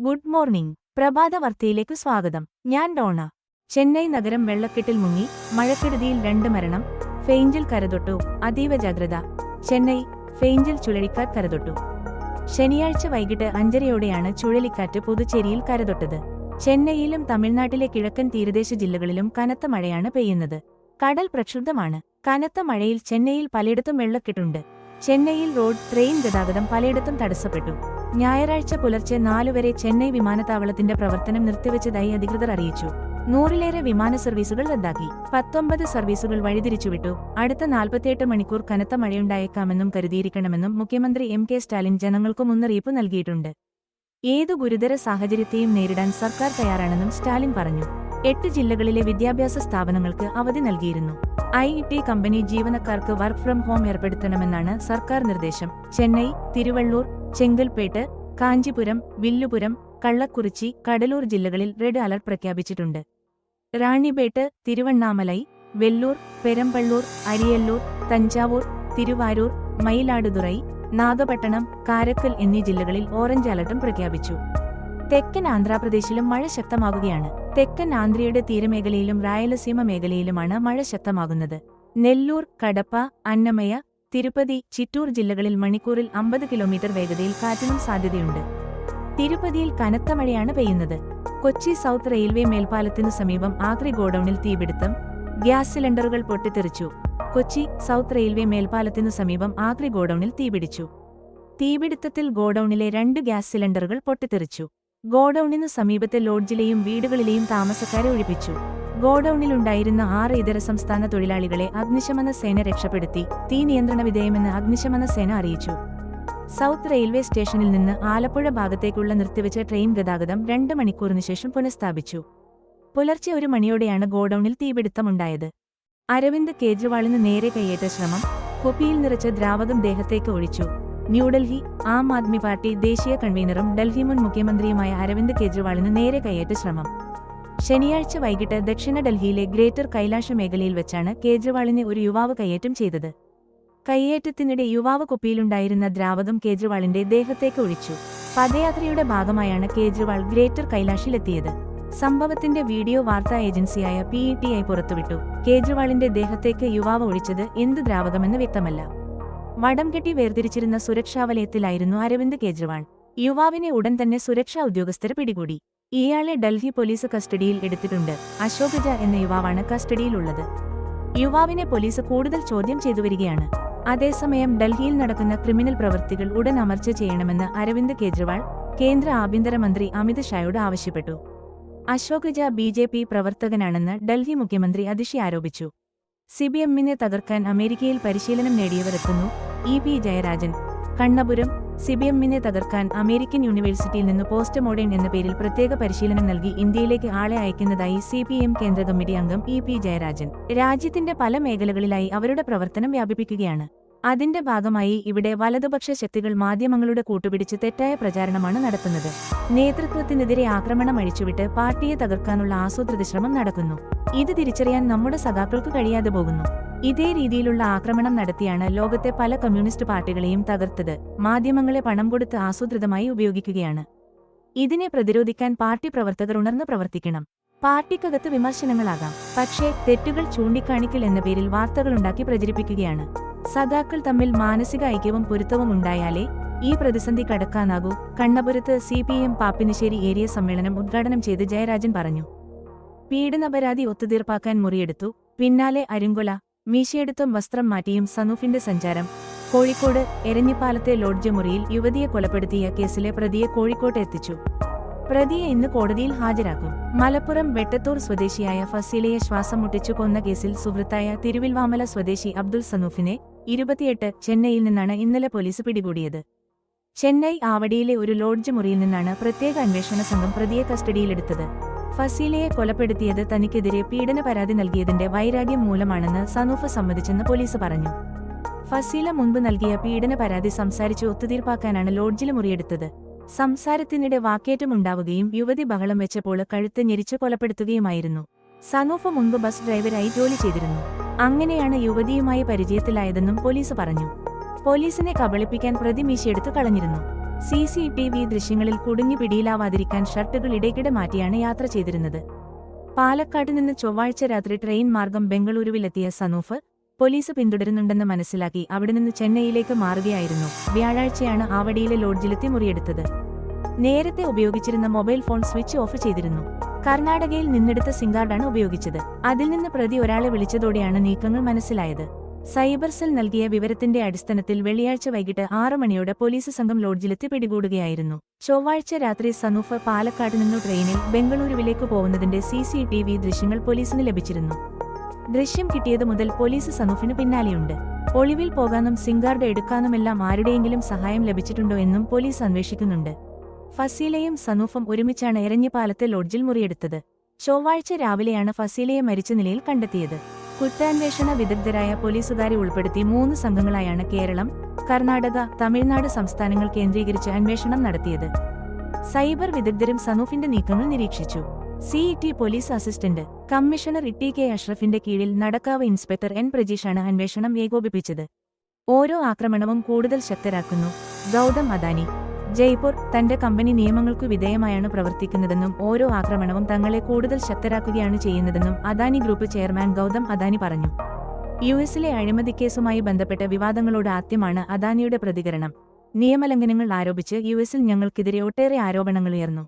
Good morning. പ്രഭാത വാർത്തയിലേക്ക് സ്വാഗതം. ഞാൻ ഡോണ. ചെന്നൈ നഗരം വെള്ളക്കെട്ടിൽ മുങ്ങി, മഴക്കെടുതിയിൽ 2 മരണം. ഫെയ്ഞ്ചിൽ കരതൊട്ടു, അതീവ ജാഗ്രത. ചെന്നൈ ഫെയ്ഞ്ചിൽ ചുഴലിക്കാറ്റ് കരതൊട്ടു. ശനിയാഴ്ച വൈകിട്ട് 5:30യോടെയാണ് ചുഴലിക്കാറ്റ് പുതുച്ചേരിയിൽ കരതൊട്ടത്. ചെന്നൈയിലും തമിഴ്നാട്ടിലെ കിഴക്കൻ തീരദേശ ജില്ലകളിലും കനത്ത മഴയാണ് പെയ്യുന്നത്. കടൽ പ്രക്ഷുബ്ധമാണ്. കനത്ത മഴയിൽ ചെന്നൈയിൽ പലയിടത്തും വെള്ളക്കെട്ടുണ്ട്. ചെന്നൈയിൽ റോഡ്, ട്രെയിൻ ഗതാഗതം പലയിടത്തും തടസ്സപ്പെട്ടു. ഞായറാഴ്ച പുലർച്ചെ 4 വരെ ചെന്നൈ വിമാനത്താവളത്തിന്റെ പ്രവർത്തനം നിർത്തിവച്ചതായി അധികൃതർ അറിയിച്ചു. 100-ലേറെ വിമാന സർവീസുകൾ റദ്ദാക്കി. 19 സർവീസുകൾ വഴിതിരിച്ചുവിട്ടു. അടുത്ത 48 മണിക്കൂർ കനത്ത മഴയുണ്ടായേക്കാമെന്നും കരുതിയിരിക്കണമെന്നും മുഖ്യമന്ത്രി എം കെ സ്റ്റാലിൻ ജനങ്ങൾക്കു മുന്നറിയിപ്പ് നൽകിയിട്ടുണ്ട്. ഏതു ഗുരുതര സാഹചര്യത്തെയും നേരിടാൻ സർക്കാർ തയ്യാറാണെന്നും സ്റ്റാലിൻ പറഞ്ഞു. 8 ജില്ലകളിലെ വിദ്യാഭ്യാസ സ്ഥാപനങ്ങൾക്ക് അവധി നൽകിയിരുന്നു. IT കമ്പനി ജീവനക്കാർക്ക് വർക്ക് ഫ്രം ഹോം ഏർപ്പെടുത്തണമെന്നാണ് സർക്കാർ നിർദ്ദേശം. ചെന്നൈ, തിരുവള്ളൂർ, ചെങ്കൽപ്പേട്ട്, കാഞ്ചിപുരം, വില്ലുപുരം, കള്ളക്കുറിച്ചി, കഡലൂർ ജില്ലകളിൽ റെഡ് അലർട്ട് പ്രഖ്യാപിച്ചിട്ടുണ്ട്. റാണിപേട്ട്, തിരുവണ്ണാമലൈ, വെല്ലൂർ, പെരമ്പള്ളൂർ, അരിയല്ലൂർ, തഞ്ചാവൂർ, തിരുവാരൂർ, മയിലാടുതുറൈ, നാഗപട്ടണം, കാരക്കൽ എന്നീ ജില്ലകളിൽ ഓറഞ്ച് അലർട്ടും പ്രഖ്യാപിച്ചു. തെക്കൻ ആന്ധ്രാപ്രദേശിലും മഴ ശക്തമാകുകയാണ്. തെക്കൻ ആന്ധ്രയുടെ തീരമേഖലയിലും രായലസീമ മേഖലയിലുമാണ് മഴ ശക്തമാകുന്നത്. നെല്ലൂർ, കടപ്പ, അന്നമയ, തിരുപ്പതി, ചിറ്റൂർ ജില്ലകളിൽ മണിക്കൂറിൽ 50 കിലോമീറ്റർ വേഗതയിൽ കാറ്റിനും സാധ്യതയുണ്ട്. തിരുപ്പതിയിൽ കനത്ത മഴയാണ് പെയ്യുന്നത്. കൊച്ചി സൗത്ത് റെയിൽവേ മേൽപ്പാലത്തിനു സമീപം ആക്രി ഗോഡൌണിൽ തീപിടുത്തം. ഗ്യാസ് സിലിണ്ടറുകൾ പൊട്ടിത്തെറിച്ചു. കൊച്ചി സൗത്ത് റെയിൽവേ മേൽപ്പാലത്തിനു സമീപം ആക്രി ഗോഡൌണിൽ തീപിടിച്ചു. തീപിടുത്തത്തിൽ ഗോഡൌണിലെ 2 ഗ്യാസ് സിലിണ്ടറുകൾ പൊട്ടിത്തെറിച്ചു. ഗോഡൌണിനു സമീപത്തെ ലോഡ്ജിലെയും വീടുകളിലെയും താമസക്കാരെ ഒഴിപ്പിച്ചു. ഗോഡൌണിലുണ്ടായിരുന്ന 6 ഇതര സംസ്ഥാന തൊഴിലാളികളെ അഗ്നിശമന സേന രക്ഷപ്പെടുത്തി. തീ നിയന്ത്രണ വിധേയമെന്ന് അഗ്നിശമന സേന അറിയിച്ചു. സൗത്ത് റെയിൽവേ സ്റ്റേഷനിൽ നിന്ന് ആലപ്പുഴ ഭാഗത്തേക്കുള്ള നിർത്തിവെച്ച ട്രെയിൻ ഗതാഗതം 2 മണിക്കൂറിനു ശേഷം പുനഃസ്ഥാപിച്ചു. പുലർച്ചെ 1 മണിയോടെയാണ് ഗോഡൌണിൽ തീപിടുത്തമുണ്ടായത്. അരവിന്ദ് കെജ്രിവാളിന് നേരെ കയ്യേറ്റ ശ്രമം. കുപ്പിയിൽ നിറച്ച ദ്രാവകം ദേഹത്തേക്ക് ഒഴിച്ചു. ന്യൂഡൽഹി ആം ആദ്മി പാർട്ടി ദേശീയ കൺവീനറും ഡൽഹി മുൻ മുഖ്യമന്ത്രിയുമായ അരവിന്ദ് കെജ്രിവാളിന് നേരെ കയ്യേറ്റ ശ്രമം. ശനിയാഴ്ച വൈകിട്ട് ദക്ഷിണ ഡൽഹിയിലെ ഗ്രേറ്റർ കൈലാഷ മേഖലയിൽ വെച്ചാണ് കേജ്രിവാളിനെ ഒരു യുവാവ് കയ്യേറ്റം ചെയ്തത്. കയ്യേറ്റത്തിനിടെ യുവാവ് കുപ്പിയിലുണ്ടായിരുന്ന ദ്രാവകം കേജ്രിവാളിന്റെ ദേഹത്തേക്ക് ഒഴിച്ചു. പദയാത്രയുടെ ഭാഗമായാണ് കേജ്രിവാൾ ഗ്രേറ്റർ കൈലാഷിലെത്തിയത്. സംഭവത്തിന്റെ വീഡിയോ വാർത്താ ഏജൻസിയായ PTI പുറത്തുവിട്ടു. കേജ്രിവാളിന്റെ ദേഹത്തേക്ക് യുവാവ് ഒഴിച്ചത് എന്ത് ദ്രാവകമെന്ന് വ്യക്തമല്ല. വടംകെട്ടി വേർതിരിച്ചിരുന്ന സുരക്ഷാവലയത്തിലായിരുന്നു അരവിന്ദ് കെജ്രിവാൾ. യുവാവിനെ ഉടൻ തന്നെ സുരക്ഷാ ഉദ്യോഗസ്ഥർ പിടികൂടി. ഇയാളെ ഡൽഹി പോലീസ് കസ്റ്റഡിയിൽ എടുത്തിട്ടുണ്ട്. അശോക് ജ എന്ന യുവാവാണ് കസ്റ്റഡിയിലുള്ളത്. യുവാവിനെ പോലീസ് കൂടുതൽ ചോദ്യം ചെയ്തുവരികയാണ്. അതേസമയം ഡൽഹിയിൽ നടക്കുന്ന ക്രിമിനൽ പ്രവൃത്തികൾ ഉടൻ അമർച്ച ചെയ്യണമെന്ന് അരവിന്ദ് കെജ്രിവാൾ കേന്ദ്ര ആഭ്യന്തരമന്ത്രി അമിത് ഷായോട് ആവശ്യപ്പെട്ടു. അശോക് ജ BJP പ്രവർത്തകനാണെന്ന് ഡൽഹി മുഖ്യമന്ത്രി അതിഷി ആരോപിച്ചു. CPMനെ തകർക്കാൻ അമേരിക്കയിൽ പരിശീലനം നേടിയവരെത്തുന്നു. EP ജയരാജൻ. കണ്ണപുരം CPMനെ തകർക്കാൻ അമേരിക്കൻ യൂണിവേഴ്സിറ്റിയിൽ നിന്ന് പോസ്റ്റ് മോഡേൺ എന്ന പേരിൽ പ്രത്യേക പരിശീലനം നൽകി ഇന്ത്യയിലേക്ക് ആളെ അയക്കുന്നതായി CPM കേന്ദ്ര കമ്മിറ്റി അംഗം EP ജയരാജൻ. രാജ്യത്തിന്റെ പല മേഖലകളിലായി അവരുടെ പ്രവർത്തനം വ്യാപിപ്പിക്കുകയാണ്. അതിന്റെ ഭാഗമായി ഇവിടെ വലതുപക്ഷ ശക്തികൾ മാധ്യമങ്ങളുടെ കൂട്ടുപിടിച്ച് തെറ്റായ പ്രചാരണമാണ് നടത്തുന്നത്. നേതൃത്വത്തിനെതിരെ ആക്രമണം അഴിച്ചുവിട്ട് പാർട്ടിയെ തകർക്കാനുള്ള ആസൂത്രിത ശ്രമം നടക്കുന്നു. ഇത് തിരിച്ചറിയാൻ നമ്മുടെ സഖാക്കൾക്ക് കഴിയാതെ പോകുന്നു. ഇതേ രീതിയിലുള്ള ആക്രമണം നടത്തിയാണ് ലോകത്തെ പല കമ്മ്യൂണിസ്റ്റ് പാർട്ടികളെയും തകർത്തത്. മാധ്യമങ്ങളെ പണം കൊടുത്ത് ആസൂത്രിതമായി ഉപയോഗിക്കുകയാണ്. ഇതിനെ പ്രതിരോധിക്കാൻ പാർട്ടി പ്രവർത്തകർ ഉണർന്ന് പ്രവർത്തിക്കണം. പാർട്ടിക്കകത്ത് വിമർശനങ്ങളാകാം, പക്ഷേ തെറ്റുകൾ ചൂണ്ടിക്കാണിക്കൽ എന്ന പേരിൽ വാർത്തകളുണ്ടാക്കി പ്രചരിപ്പിക്കുകയാണ്. സഖാക്കൾ തമ്മിൽ മാനസിക ഐക്യവും പൊരുത്തവും ഉണ്ടായാലേ ഈ പ്രതിസന്ധി കടക്കാനാകൂ. കണ്ണപുരത്ത് CPM പാപ്പിനിശ്ശേരി ഏരിയ സമ്മേളനം ഉദ്ഘാടനം ചെയ്ത് ജയരാജൻ പറഞ്ഞു. പീഡനപരാതി ഒത്തുതീർപ്പാക്കാൻ മുറിയെടുത്തു. പിന്നാലെ അരിങ്കൊല. മീശയെടുത്തും വസ്ത്രം മാറ്റിയും സനൂഫിന്റെ സഞ്ചാരം. കോഴിക്കോട് എരഞ്ഞിപ്പാലത്തെ ലോഡ്ജ് മുറിയിൽ യുവതിയെ കൊലപ്പെടുത്തിയ കേസിലെ പ്രതിയെ കോഴിക്കോട്ട് എത്തിച്ചു. പ്രതിയെ ഇന്ന് കോടതിയിൽ ഹാജരാക്കും. മലപ്പുറം വെട്ടത്തൂർ സ്വദേശിയായ ഫസീലയെ ശ്വാസം മുട്ടിച്ചു കൊന്ന കേസിൽ സുഹൃത്തായ തിരുവിൽവാമല സ്വദേശി അബ്ദുൾ സനൂഫിനെ 28 ചെന്നൈയിൽ നിന്നാണ് ഇന്നലെ പോലീസ് പിടികൂടിയത്. ചെന്നൈ ആവടിയിലെ ഒരു ലോഡ്ജ് മുറിയിൽ നിന്നാണ് പ്രത്യേക അന്വേഷണ സംഘം പ്രതിയെ കസ്റ്റഡിയിലെടുത്തത്. ഫസീലയെ കൊലപ്പെടുത്തിയത് തനിക്കെതിരെ പീഡന പരാതി നൽകിയതിന്റെ വൈരാഗ്യം മൂലമാണെന്ന് സനൂഫ് സമ്മതിച്ചെന്ന് പോലീസ് പറഞ്ഞു. ഫസീല മുൻപ് നൽകിയ പീഡന പരാതി സംസാരിച്ച് ഒത്തുതീർപ്പാക്കാനാണ് ലോഡ്ജിൽ മുറിയെടുത്തത്. സംസാരത്തിനിടെ വാക്കേറ്റമുണ്ടാവുകയും യുവതി ബഹളം വെച്ചപ്പോൾ കഴുത്ത് ഞെരിച്ച് കൊലപ്പെടുത്തുകയുമായിരുന്നു. സനൂഫ് മുൻപ് ബസ് ഡ്രൈവറായി ജോലി ചെയ്തിരുന്നു. അങ്ങനെയാണ് യുവതിയുമായി പരിചയത്തിലായതെന്നും പോലീസ് പറഞ്ഞു. പോലീസിനെ കബളിപ്പിക്കാൻ പ്രതി മീശയെടുത്തു കളഞ്ഞിരുന്നു. CCTV ദൃശ്യങ്ങളിൽ കുടുങ്ങി പിടിയിലാവാതിരിക്കാൻ ഷർട്ടുകൾ ഇടയ്ക്കിടെ മാറ്റിയാണ് യാത്ര ചെയ്തിരുന്നത്. പാലക്കാട് നിന്ന് ചൊവ്വാഴ്ച രാത്രി ട്രെയിൻ മാർഗം ബംഗളൂരുവിലെത്തിയ സനൂഫ് പോലീസ് പിന്തുടരുന്നുണ്ടെന്ന് മനസ്സിലാക്കി അവിടെ നിന്ന് ചെന്നൈയിലേക്ക് മാറുകയായിരുന്നു. വ്യാഴാഴ്ചയാണ് ആവടിയിലെ ലോഡ്ജിലെത്തി മുറിയെടുത്തത്. നേരത്തെ ഉപയോഗിച്ചിരുന്ന മൊബൈൽ ഫോൺ സ്വിച്ച് ഓഫ് ചെയ്തിരുന്നു. കർണാടകയിൽ നിന്നെടുത്ത സിം കാർഡാണ് ഉപയോഗിച്ചത്. അതിൽ നിന്ന് പ്രതി ഒരാളെ വിളിച്ചതോടെയാണ് നീക്കങ്ങൾ മനസ്സിലായത്. സൈബർ സെൽ നൽകിയ വിവരത്തിന്റെ അടിസ്ഥാനത്തിൽ വെള്ളിയാഴ്ച വൈകിട്ട് 6 മണിയോടെ പോലീസ് സംഘം ലോഡ്ജിലെത്തി പിടികൂടുകയായിരുന്നു. ചൊവ്വാഴ്ച രാത്രി സനൂഫ് പാലക്കാട് നിന്നു ട്രെയിനിൽ ബംഗളൂരുവിലേക്ക് പോകുന്നതിന്റെ CCTV ദൃശ്യങ്ങൾ പോലീസിന് ലഭിച്ചിരുന്നു. ദൃശ്യം കിട്ടിയത് മുതൽ പോലീസ് സനൂഫിന് പിന്നാലെയുണ്ട്. ഒളിവിൽ പോകാനും സിം കാർഡ് എടുക്കാനുമെല്ലാം ആരുടെയെങ്കിലും സഹായം ലഭിച്ചിട്ടുണ്ടോ എന്നും പോലീസ് അന്വേഷിക്കുന്നുണ്ട്. ഫസീലയും സനൂഫും ഒരുമിച്ചാണ് എരഞ്ഞിപ്പാലത്തെ ലോഡ്ജിൽ മുറിയെടുത്തത്. ചൊവ്വാഴ്ച രാവിലെയാണ് ഫസീലയെ മരിച്ച നിലയിൽ കണ്ടെത്തിയത്. കുറ്റാന്വേഷണ വിദഗ്ധരായ പോലീസുകാരെ ഉൾപ്പെടുത്തി 3 സംഘങ്ങളായാണ് കേരളം, കർണാടക, തമിഴ്നാട് സംസ്ഥാനങ്ങൾ കേന്ദ്രീകരിച്ച് അന്വേഷണം നടത്തിയത്. സൈബർ വിദഗ്ധരും സനൂഫിന്റെ നീക്കങ്ങൾ നിരീക്ഷിച്ചു. CET police assistant commissioner TK അഷ്റഫിന്റെ കീഴിൽ നടക്കാവ് ഇൻസ്പെക്ടർ N പ്രജീഷാണ് അന്വേഷണം ഏകോപിപ്പിച്ചത്. ഓരോ ആക്രമണവും കൂടുതൽ ശക്തരാക്കുന്നു. ഗൗതം അദാനി ജയ്പൂർ തന്റെ കമ്പനി നിയമങ്ങൾക്കു വിധേയമായാണ് പ്രവർത്തിക്കുന്നതെന്നും ഓരോ ആക്രമണവും തങ്ങളെ കൂടുതൽ ശക്തരാക്കുകയാണ് ചെയ്യുന്നതെന്നും അദാനി ഗ്രൂപ്പ് ചെയർമാൻ ഗൗതം അദാനി പറഞ്ഞു. യുഎസിലെ അഴിമതിക്കേസുമായി ബന്ധപ്പെട്ട വിവാദങ്ങളോട് ആദ്യമാണ് അദാനിയുടെ പ്രതികരണം. നിയമലംഘനങ്ങൾ ആരോപിച്ച് യുഎസിൽ ഞങ്ങൾക്കെതിരെ ഒട്ടേറെ ആരോപണങ്ങളുയർന്നു.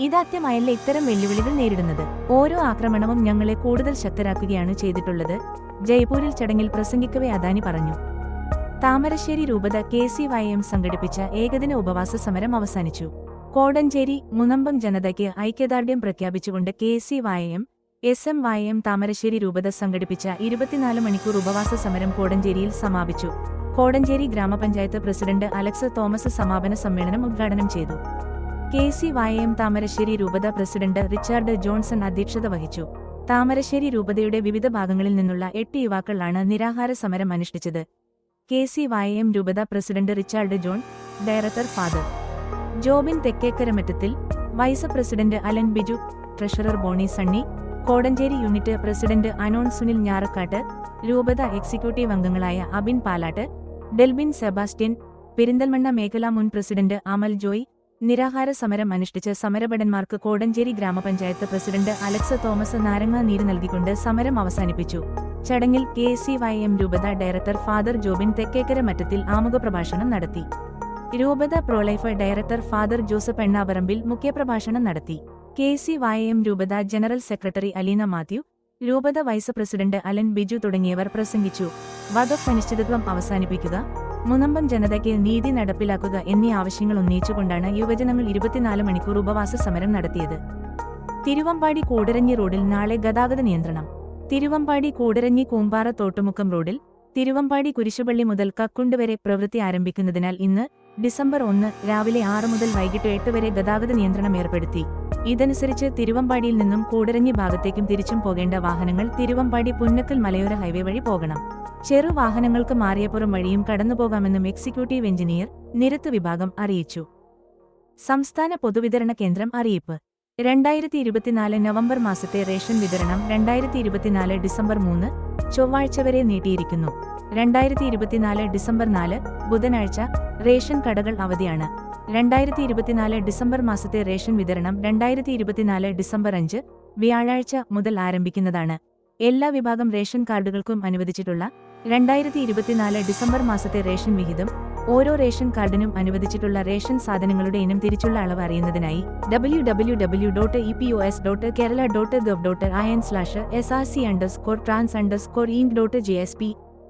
ഇതാദ്യമായല്ല ഇത്തരം വെല്ലുവിളികൾ നേരിടുന്നത്. ഓരോ ആക്രമണവും ഞങ്ങളെ കൂടുതൽ ശക്തരാക്കുകയാണ് ചെയ്തിട്ടുള്ളത്. ജയ്പൂരിൽ ചടങ്ങിൽ പ്രസംഗിക്കവെ അദാനി പറഞ്ഞു. താമരശ്ശേരി രൂപത KCYM സംഘടിപ്പിച്ച ഏകദിന ഉപവാസ സമരം അവസാനിച്ചു. കോടഞ്ചേരി മുനമ്പം ജനതയ്ക്ക് ഐക്യദാർഢ്യം പ്രഖ്യാപിച്ചുകൊണ്ട് KCYM SMYM താമരശ്ശേരി രൂപത സംഘടിപ്പിച്ച 24 മണിക്കൂർ ഉപവാസ സമരം കോടഞ്ചേരിയിൽ സമാപിച്ചു. കോടഞ്ചേരി ഗ്രാമപഞ്ചായത്ത് പ്രസിഡന്റ് അലക്സ് തോമസ് സമാപന സമ്മേളനം ഉദ്ഘാടനം ചെയ്തു. KCYM താമരശ്ശേരി രൂപത പ്രസിഡന്റ് റിച്ചാർഡ് ജോൺസൺ അധ്യക്ഷത വഹിച്ചു. താമരശ്ശേരി രൂപതയുടെ വിവിധ ഭാഗങ്ങളിൽ നിന്നുള്ള 8 യുവാക്കളാണ് നിരാഹാര സമരം അനുഷ്ഠിച്ചത്. KCYM രൂപത president Richard John, director father Jobin തെക്കേക്കരമറ്റത്തിൽ, vice president Alan Biju, treasurer Boni Sunny, Kodanchery unit president Anon Sunil Njarakkattu, രൂപത എക്സിക്യൂട്ടീവ് അംഗങ്ങളായ അബിൻ പാലാട്ട്, ഡെൽബിൻ സെബാസ്റ്റ്യൻ, പെരിന്തൽമണ്ണ മേഖലാ മുൻ പ്രസിഡന്റ് അമൽ ജോയ്. നിരാഹാര സമരം അനുഷ്ഠിച്ച സമരഭടന്മാർക്ക് കോടഞ്ചേരി ഗ്രാമപഞ്ചായത്ത് പ്രസിഡന്റ് അലക്സ് തോമസ് നാരങ്ങാ നീര് നൽകിക്കൊണ്ട് സമരം അവസാനിപ്പിച്ചു. ചടങ്ങിൽ KCYM രൂപത ഡയറക്ടർ ഫാദർ ജോബിൻ തെക്കേക്കരമറ്റത്തിൽ ആമുഖപ്രഭാഷണം നടത്തി. രൂപത പ്രോലൈഫ് ഡയറക്ടർ ഫാദർ ജോസഫ് എണ്ണാപറമ്പിൽ മുഖ്യപ്രഭാഷണം നടത്തി. KCYM രൂപത ജനറൽ സെക്രട്ടറി അലീന മാത്യു, രൂപത വൈസ് പ്രസിഡന്റ് അലൻ ബിജു തുടങ്ങിയവർ പ്രസംഗിച്ചു. വഖഫ് അനിശ്ചിതത്വം അവസാനിപ്പിക്കുക, മുനമ്പം ജനതയ്ക്ക് നീതി നടപ്പിലാക്കുക എന്നീ ആവശ്യങ്ങൾ ഉന്നയിച്ചുകൊണ്ടാണ് യുവജനങ്ങൾ 24 മണിക്കൂർ ഉപവാസ സമരം നടത്തിയത്. തിരുവമ്പാടി കൂടരഞ്ഞി റോഡിൽ നാളെ ഗതാഗത നിയന്ത്രണം. തിരുവമ്പാടി കൂടരഞ്ഞി കൂമ്പാറ തോട്ടുമുക്കം റോഡിൽ തിരുവമ്പാടി കുരിശുപള്ളി മുതൽ കക്കുണ്ട് വരെ പ്രവൃത്തി ആരംഭിക്കുന്നതിനാൽ ഇന്ന് ഡിസംബർ 1 രാവിലെ 6 മുതൽ വൈകിട്ട് 8 വരെ ഗതാഗത നിയന്ത്രണം ഏർപ്പെടുത്തി. ഇതനുസരിച്ച് തിരുവമ്പാടിയിൽ നിന്നും കൂടരഞ്ഞി ഭാഗത്തേക്കും തിരിച്ചും പോകേണ്ട വാഹനങ്ങൾ തിരുവമ്പാടി പുന്നക്കൽ മലയോര ഹൈവേ വഴി പോകണം. ചെറു വാഹനങ്ങൾക്ക് മാറിയപ്പുറം വഴിയും കടന്നുപോകാമെന്നും എക്സിക്യൂട്ടീവ് എഞ്ചിനീയർ, നിരത്ത് വിഭാഗം അറിയിച്ചു. സംസ്ഥാന പൊതുവിതരണ കേന്ദ്രം അറിയിപ്പ്. 2024 നവംബർ മാസത്തെ റേഷൻ വിതരണം 2024 ഡിസംബർ 3 ചൊവ്വാഴ്ച വരെ നീട്ടിയിരിക്കുന്നു. 2024 ഡിസംബർ 4 ബുധനാഴ്ച റേഷൻ കടകൾ അവധിയാണ്. 2024 ഡിസംബർ മാസത്തെ റേഷൻ വിതരണം 2024 ഡിസംബർ 5 വ്യാഴാഴ്ച മുതൽ ആരംഭിക്കുന്നതാണ്. എല്ലാ വിഭാഗം റേഷൻ കാർഡുകൾക്കും അനുവദിച്ചിട്ടുള്ള 2024 ഡിസംബർ മാസത്തെ റേഷൻ വിഹിതം, ഓരോ റേഷൻ കാർഡിനും അനുവദിച്ചിട്ടുള്ള റേഷൻ സാധനങ്ങളുടെ ഇനം തിരിച്ചുള്ള അളവ് അറിയുന്നതിനായി www.epos.kerala.gov.in/src_trans_inc.gsp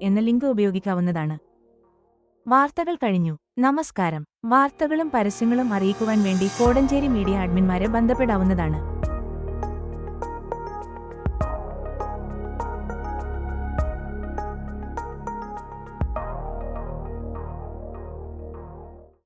എന്ന ലിങ്ക് ഉപയോഗിക്കാവുന്നതാണ്. വാർത്തകൾ കഴിഞ്ഞു. നമസ്കാരം. വാർത്തകളും പരസ്യങ്ങളും അറിയിക്കുവാൻ വേണ്ടി കോടഞ്ചേരി മീഡിയ അഡ്മിന്മാരെ ബന്ധപ്പെടാവുന്നതാണ്.